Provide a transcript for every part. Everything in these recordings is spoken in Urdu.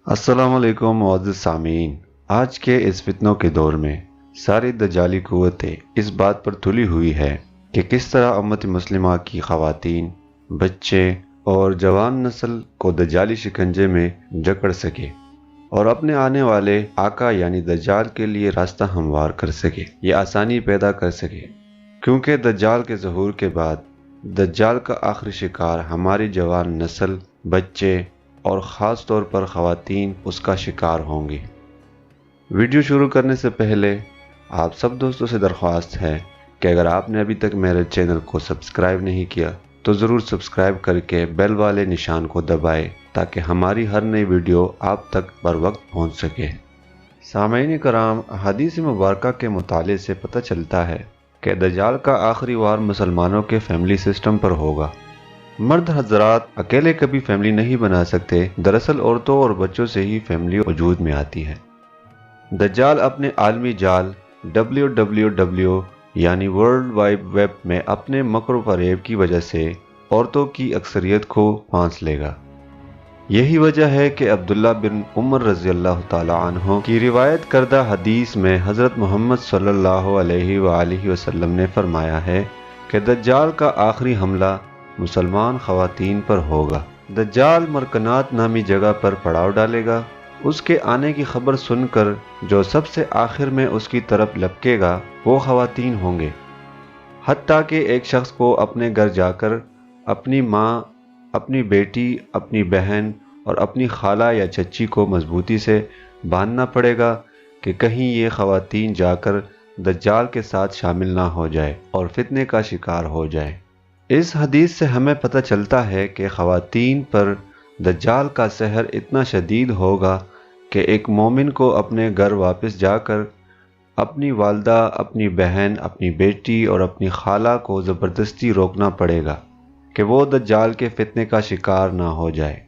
السلام علیکم معزز سامعین، آج کے اس فتنوں کے دور میں ساری دجالی قوتیں اس بات پر تلی ہوئی ہے کہ کس طرح امت مسلمہ کی خواتین، بچے اور جوان نسل کو دجالی شکنجے میں جکڑ سکے اور اپنے آنے والے آقا یعنی دجال کے لیے راستہ ہموار کر سکے یا آسانی پیدا کر سکے، کیونکہ دجال کے ظہور کے بعد دجال کا آخری شکار ہماری جوان نسل، بچے اور خاص طور پر خواتین اس کا شکار ہوں گی۔ ویڈیو شروع کرنے سے پہلے آپ سب دوستوں سے درخواست ہے کہ اگر آپ نے ابھی تک میرے چینل کو سبسکرائب نہیں کیا تو ضرور سبسکرائب کر کے بیل والے نشان کو دبائیں تاکہ ہماری ہر نئی ویڈیو آپ تک بر وقت پہنچ سکے۔ سامعین کرام، حدیث مبارکہ کے مطالعے سے پتہ چلتا ہے کہ دجال کا آخری وار مسلمانوں کے فیملی سسٹم پر ہوگا۔ مرد حضرات اکیلے کبھی فیملی نہیں بنا سکتے، دراصل عورتوں اور بچوں سے ہی فیملی وجود میں آتی ہے۔ دجال اپنے عالمی جال WWW یعنی ورلڈ وائڈ ویب میں اپنے مکر و فریب کی وجہ سے عورتوں کی اکثریت کو پھانس لے گا۔ یہی وجہ ہے کہ عبداللہ بن عمر رضی اللہ تعالی عنہ کی روایت کردہ حدیث میں حضرت محمد صلی اللہ علیہ وآلہ وسلم نے فرمایا ہے کہ دجال کا آخری حملہ مسلمان خواتین پر ہوگا۔ دجال مرکنات نامی جگہ پر پڑاؤ ڈالے گا۔ اس کے آنے کی خبر سن کر جو سب سے آخر میں اس کی طرف لپکے گا وہ خواتین ہوں گے، حتیٰ کہ ایک شخص کو اپنے گھر جا کر اپنی ماں، اپنی بیٹی، اپنی بہن اور اپنی خالہ یا چچی کو مضبوطی سے باندھنا پڑے گا کہ کہیں یہ خواتین جا کر دجال کے ساتھ شامل نہ ہو جائے اور فتنے کا شکار ہو جائے۔ اس حدیث سے ہمیں پتہ چلتا ہے کہ خواتین پر دجال کا سحر اتنا شدید ہوگا کہ ایک مومن کو اپنے گھر واپس جا کر اپنی والدہ، اپنی بہن، اپنی بیٹی اور اپنی خالہ کو زبردستی روکنا پڑے گا کہ وہ دجال کے فتنے کا شکار نہ ہو جائے۔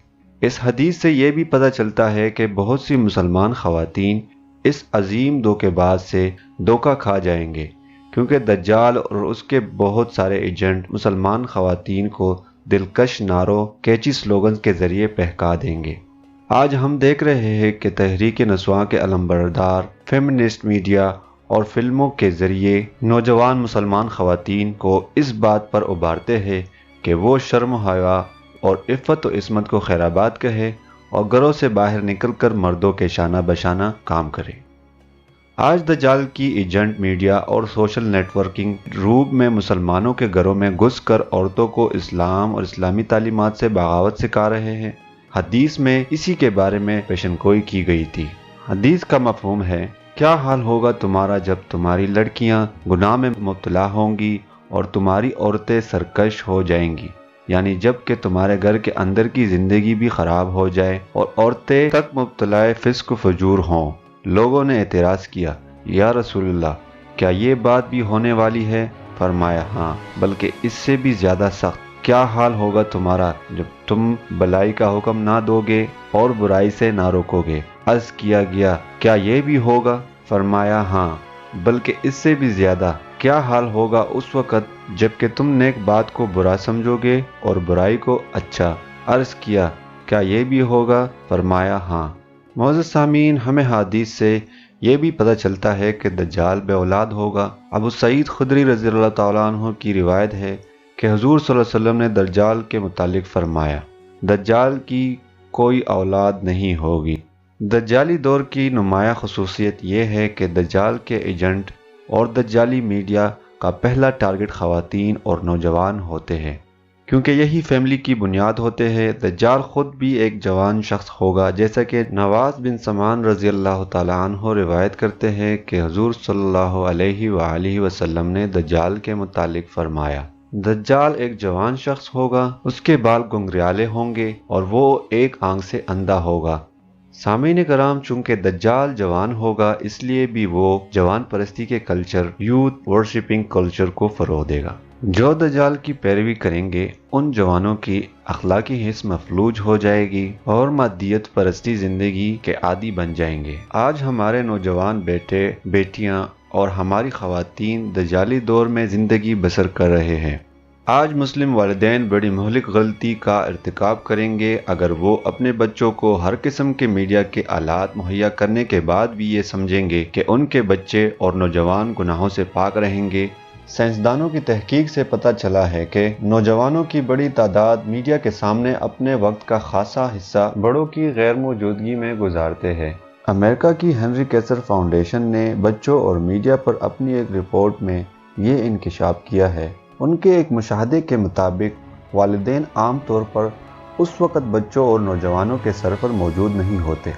اس حدیث سے یہ بھی پتہ چلتا ہے کہ بہت سی مسلمان خواتین اس عظیم دھوکے باز سے دھوکہ کھا جائیں گے، کیونکہ دجال اور اس کے بہت سارے ایجنٹ مسلمان خواتین کو دلکش نعروں، کیچی سلوگنز کے ذریعے بہکا دیں گے۔ آج ہم دیکھ رہے ہیں کہ تحریک نسواں کے علمبردار فیمنسٹ میڈیا اور فلموں کے ذریعے نوجوان مسلمان خواتین کو اس بات پر ابھارتے ہیں کہ وہ شرم و حیا اور عفت و عصمت کو خیرآباد کہے اور گھروں سے باہر نکل کر مردوں کے شانہ بشانہ کام کرے۔ آج دجال کی ایجنٹ میڈیا اور سوشل نیٹ ورکنگ روب میں مسلمانوں کے گھروں میں گھس کر عورتوں کو اسلام اور اسلامی تعلیمات سے بغاوت سکھا رہے ہیں۔ حدیث میں اسی کے بارے میں پیشن گوئی کی گئی تھی۔ حدیث کا مفہوم ہے، کیا حال ہوگا تمہارا جب تمہاری لڑکیاں گناہ میں مبتلا ہوں گی اور تمہاری عورتیں سرکش ہو جائیں گی، یعنی جب کہ تمہارے گھر کے اندر کی زندگی بھی خراب ہو جائے اور عورتیں تک مبتلا فسق و فجور ہوں۔ لوگوں نے اعتراض کیا، یا رسول اللہ، کیا یہ بات بھی ہونے والی ہے؟ فرمایا، ہاں، بلکہ اس سے بھی زیادہ سخت۔ کیا حال ہوگا تمہارا جب تم بلائی کا حکم نہ دو گے اور برائی سے نہ روکو گے؟ عرض کیا گیا، کیا یہ بھی ہوگا؟ فرمایا، ہاں، بلکہ اس سے بھی زیادہ۔ کیا حال ہوگا اس وقت جب کہ تم نیک بات کو برا سمجھو گے اور برائی کو اچھا؟ عرض کیا، کیا یہ بھی ہوگا؟ فرمایا، ہاں۔ معزز سامعین، ہمیں حدیث سے یہ بھی پتہ چلتا ہے کہ دجال بے اولاد ہوگا۔ ابو سعید خدری رضی اللہ تعالیٰ عنہ کی روایت ہے کہ حضور صلی اللہ علیہ وسلم نے دجال کے متعلق فرمایا، دجال کی کوئی اولاد نہیں ہوگی۔ دجالی دور کی نمایاں خصوصیت یہ ہے کہ دجال کے ایجنٹ اور دجالی میڈیا کا پہلا ٹارگٹ خواتین اور نوجوان ہوتے ہیں، کیونکہ یہی فیملی کی بنیاد ہوتے ہیں۔ دجال خود بھی ایک جوان شخص ہوگا، جیسا کہ نواس بن سمان رضی اللہ تعالیٰ عنہ روایت کرتے ہیں کہ حضور صلی اللہ علیہ وآلہ وسلم نے دجال کے متعلق فرمایا، دجال ایک جوان شخص ہوگا، اس کے بال گنگریالے ہوں گے اور وہ ایک آنکھ سے اندھا ہوگا۔ سامعین کرام، چونکہ دجال جوان ہوگا اس لیے بھی وہ جوان پرستی کے کلچر، یوتھ ورشپنگ کلچر کو فروغ دے گا۔ جو دجال کی پیروی کریں گے ان جوانوں کی اخلاقی حس مفلوج ہو جائے گی اور مادیت پرستی زندگی کے عادی بن جائیں گے۔ آج ہمارے نوجوان بیٹے، بیٹیاں اور ہماری خواتین دجالی دور میں زندگی بسر کر رہے ہیں۔ آج مسلم والدین بڑی مہلک غلطی کا ارتکاب کریں گے اگر وہ اپنے بچوں کو ہر قسم کے میڈیا کے آلات مہیا کرنے کے بعد بھی یہ سمجھیں گے کہ ان کے بچے اور نوجوان گناہوں سے پاک رہیں گے۔ سائنسدانوں کی تحقیق سے پتہ چلا ہے کہ نوجوانوں کی بڑی تعداد میڈیا کے سامنے اپنے وقت کا خاصا حصہ بڑوں کی غیر موجودگی میں گزارتے ہیں۔ امریکہ کی ہنری کیسر فاؤنڈیشن نے بچوں اور میڈیا پر اپنی ایک رپورٹ میں یہ انکشاف کیا ہے۔ ان کے ایک مشاہدے کے مطابق والدین عام طور پر اس وقت بچوں اور نوجوانوں کے سر پر موجود نہیں ہوتے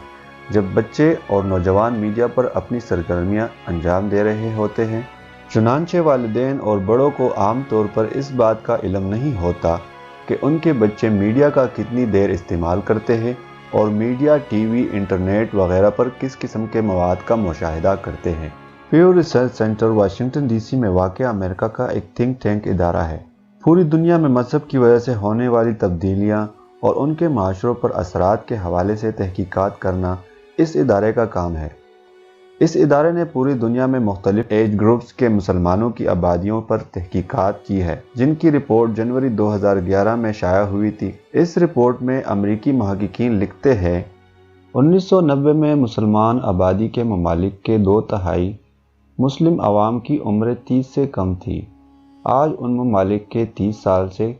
جب بچے اور نوجوان میڈیا پر اپنی سرگرمیاں انجام دے رہے ہوتے ہیں۔ چنانچہ والدین اور بڑوں کو عام طور پر اس بات کا علم نہیں ہوتا کہ ان کے بچے میڈیا کا کتنی دیر استعمال کرتے ہیں اور میڈیا، ٹی وی، انٹرنیٹ وغیرہ پر کس قسم کے مواد کا مشاہدہ کرتے ہیں۔ Pew research center Washington D C میں واقع امریکہ کا ایک تھنک ٹینک ادارہ ہے۔ پوری دنیا میں مذہب کی وجہ سے ہونے والی تبدیلیاں اور ان کے معاشروں پر اثرات کے حوالے سے تحقیقات کرنا اس ادارے کا کام ہے۔ اس ادارے نے پوری دنیا میں مختلف ایج گروپس کے مسلمانوں کی آبادیوں پر تحقیقات کی ہے جن کی رپورٹ جنوری 2011 میں شائع ہوئی تھی۔ اس رپورٹ میں امریکی محققین لکھتے ہیں 1990 میں مسلمان آبادی کے ممالک کے 2/3 مسلم عوام کی عمر 30 سے کم تھی۔ آج ان ممالک کے 30 سال سے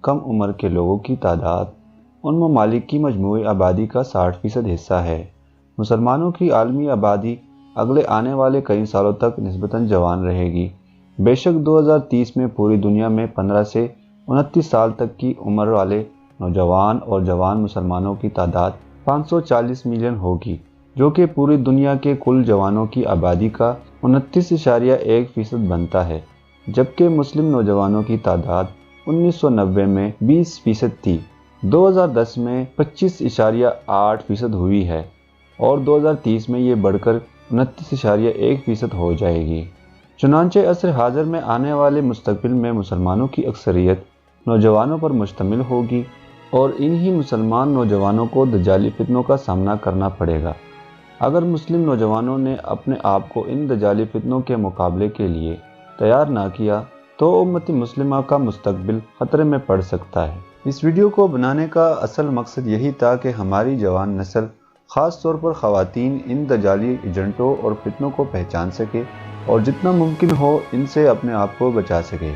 کم عمر کے لوگوں کی تعداد ان ممالک کی مجموعی آبادی کا 60% حصہ ہے۔ مسلمانوں کی عالمی آبادی اگلے آنے والے کئی سالوں تک نسبتاً جوان رہے گی۔ بے شک 2030 میں پوری دنیا میں 15 سے 29 سال تک کی عمر والے نوجوان اور جوان مسلمانوں کی تعداد 540 ملین ہوگی، جو کہ پوری دنیا کے کل جوانوں کی آبادی کا 29.1% بنتا ہے، جبکہ مسلم نوجوانوں کی تعداد 1990 میں 20% تھی، 2010 میں 25.8% ہوئی ہے اور 2030 میں یہ بڑھ کر 29.1% ہو جائے گی۔ چنانچہ عصر حاضر میں آنے والے مستقبل میں مسلمانوں کی اکثریت نوجوانوں پر مشتمل ہوگی اور انہی مسلمان نوجوانوں کو دجالی فتنوں کا سامنا کرنا پڑے گا۔ اگر مسلم نوجوانوں نے اپنے آپ کو ان دجالی فتنوں کے مقابلے کے لیے تیار نہ کیا تو امت مسلمہ کا مستقبل خطرے میں پڑ سکتا ہے۔ اس ویڈیو کو بنانے کا اصل مقصد یہی تھا کہ ہماری جوان نسل، خاص طور پر خواتین، ان دجالی ایجنٹوں اور فتنوں کو پہچان سکے اور جتنا ممکن ہو ان سے اپنے آپ کو بچا سکے۔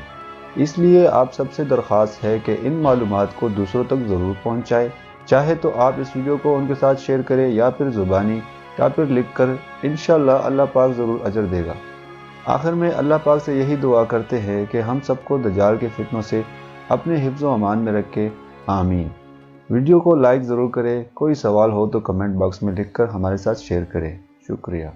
اس لیے آپ سب سے درخواست ہے کہ ان معلومات کو دوسروں تک ضرور پہنچائیں۔ چاہے تو آپ اس ویڈیو کو ان کے ساتھ شیئر کریں یا پھر زبانی یا پھر لکھ کر، انشاءاللہ اللہ پاک ضرور اجر دے گا۔ آخر میں اللہ پاک سے یہی دعا کرتے ہیں کہ ہم سب کو دجال کے فتنوں سے اپنے حفظ و امان میں رکھے، آمین۔ ویڈیو کو لائک ضرور کریں، کوئی سوال ہو تو کمنٹ باکس میں لکھ کر ہمارے ساتھ شیئر کریں۔ شکریہ۔